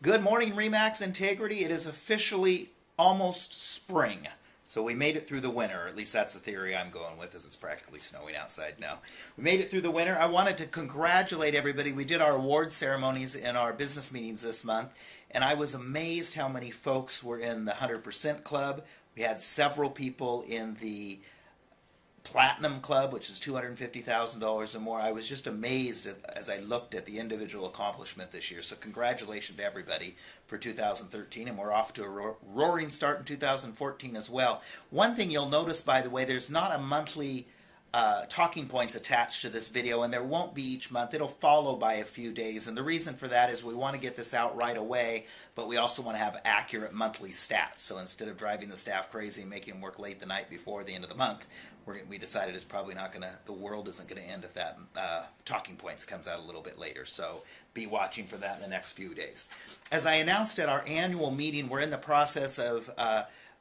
Good morning, Remax Integrity. It is officially almost spring. So we made it through the winter, or at least that's the theory I'm going with, as it's practically snowing outside now. We made it through the winter. I wanted to congratulate everybody. We did our award ceremonies in our business meetings this month, and I was amazed how many folks were in the 100% Club. We had several people in the Platinum Club, which is $250,000 or more. I was just amazed as I looked at the individual accomplishment this year. So congratulations to everybody for 2013, and we're off to a roaring start in 2014 as well. One thing you'll notice, by the way, there's not a monthly talking points attached to this video, and there won't be each month. It'll follow by a few days, and the reason for that is we want to get this out right away, but we also want to have accurate monthly stats. So instead of driving the staff crazy and making them work late the night before the end of the month, we decided it's probably not going to, the world isn't going to end if that talking points comes out a little bit later. So be watching for that in the next few days. As I announced at our annual meeting, we're in the process of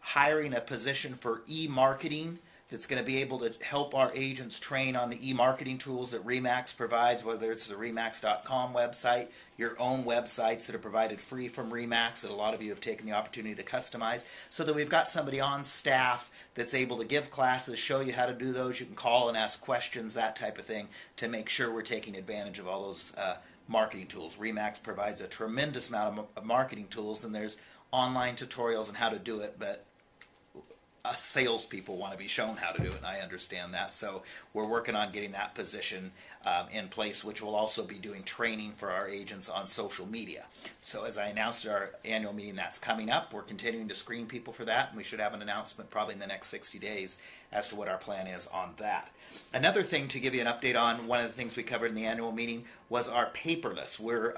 hiring a position for e-marketing that's going to be able to help our agents train on the e-marketing tools that Remax provides, whether it's the Remax.com website, your own websites that are provided free from Remax that a lot of you have taken the opportunity to customize, so that we've got somebody on staff that's able to give classes, show you how to do those. You can call and ask questions, that type of thing, to make sure we're taking advantage of all those marketing tools. Remax provides a tremendous amount of marketing tools, and there's online tutorials on how to do it, but us salespeople want to be shown how to do it, and I understand that. So we're working on getting that position in place, which will also be doing training for our agents on social media. So as I announced at our annual meeting, that's coming up. We're continuing to screen people for that, and we should have an announcement probably in the next 60 days as to what our plan is on that. Another thing to give you an update on, one of the things we covered in the annual meeting was our paperless. We're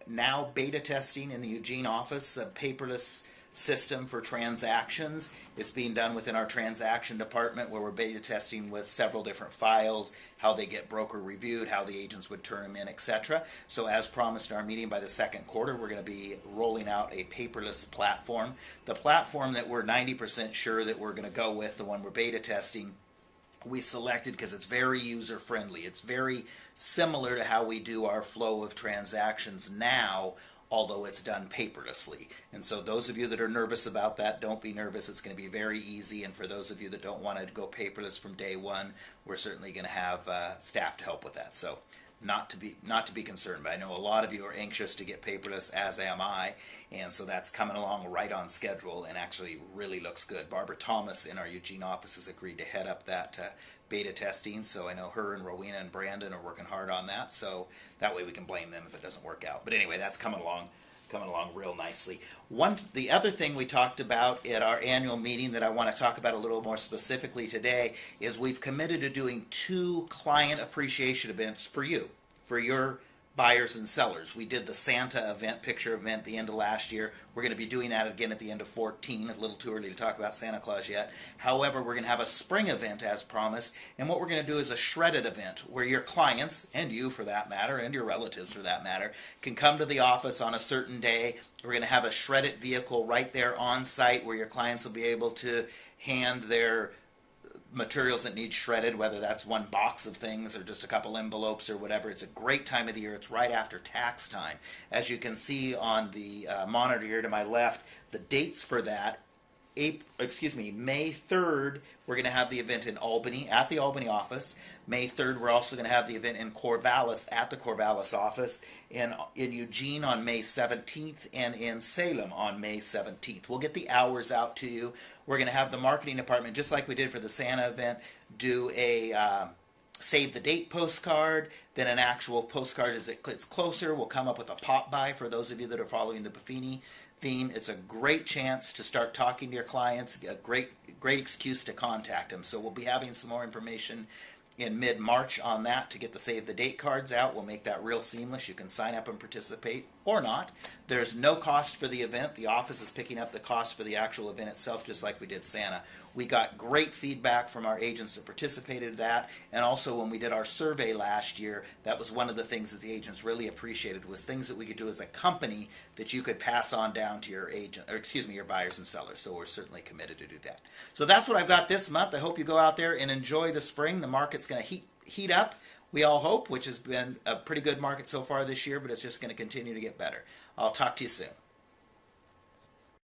now beta testing in the Eugene office a paperless system for transactions. It's being done within our transaction department, where we're beta testing with several different files, how they get broker reviewed, how the agents would turn them in, etc. So as promised in our meeting, by the second quarter, we're going to be rolling out a paperless platform. The platform that we're 90% sure that we're going to go with, the one we're beta testing, we selected because it's very user friendly. It's very similar to how we do our flow of transactions now, although it's done paperlessly. And so those of you that are nervous about that, don't be nervous. It's going to be very easy. And for those of you that don't want to go paperless from day one, we're certainly going to have staff to help with that. So not to be concerned. But I know a lot of you are anxious to get paperless, as am I, and so that's coming along right on schedule and actually really looks good. Barbara Thomas in our Eugene office has agreed to head up that beta testing, so I know her and Rowena and Brandon are working hard on that, so that way we can blame them if it doesn't work out. But anyway, that's coming along real nicely. The other thing we talked about at our annual meeting that I want to talk about a little more specifically today is we've committed to doing 2 client appreciation events for you, for your buyers and sellers. We did the Santa event, picture event, the end of last year. We're going to be doing that again at the end of 14. A little too early to talk about Santa Claus yet. However, we're going to have a spring event as promised, and what we're going to do is a shredded event where your clients, and you for that matter, and your relatives for that matter, can come to the office on a certain day. We're going to have a shredded vehicle right there on site where your clients will be able to hand their materials that need shredded, whether that's one box of things or just a couple envelopes or whatever. It's a great time of the year. It's right after tax time. As you can see on the monitor here to my left, the dates for that, May 3rd, we're going to have the event in Albany at the Albany office. May 3rd, we're also going to have the event in Corvallis at the Corvallis office, in Eugene on May 17th, and in Salem on May 17th. We'll get the hours out to you. We're going to have the marketing department, just like we did for the Santa event, do a save the date postcard, then an actual postcard as it gets closer. We'll come up with a pop-by for those of you that are following the Buffini theme. It's a great chance to start talking to your clients, a great excuse to contact them. So we'll be having some more information in mid-March on that to get the save the date cards out. We'll make that real seamless. You can sign up and participate or not. There's no cost for the event. The office is picking up the cost for the actual event itself, just like we did Santa. We got great feedback from our agents that participated in that, and also when we did our survey last year, that was one of the things that the agents really appreciated, was things that we could do as a company that you could pass on down to your your buyers and sellers. So we're certainly committed to do that. So that's what I've got this month. I hope you go out there and enjoy the spring. The market's going to heat up, we all hope, which has been a pretty good market so far this year, but it's just going to continue to get better. I'll talk to you soon.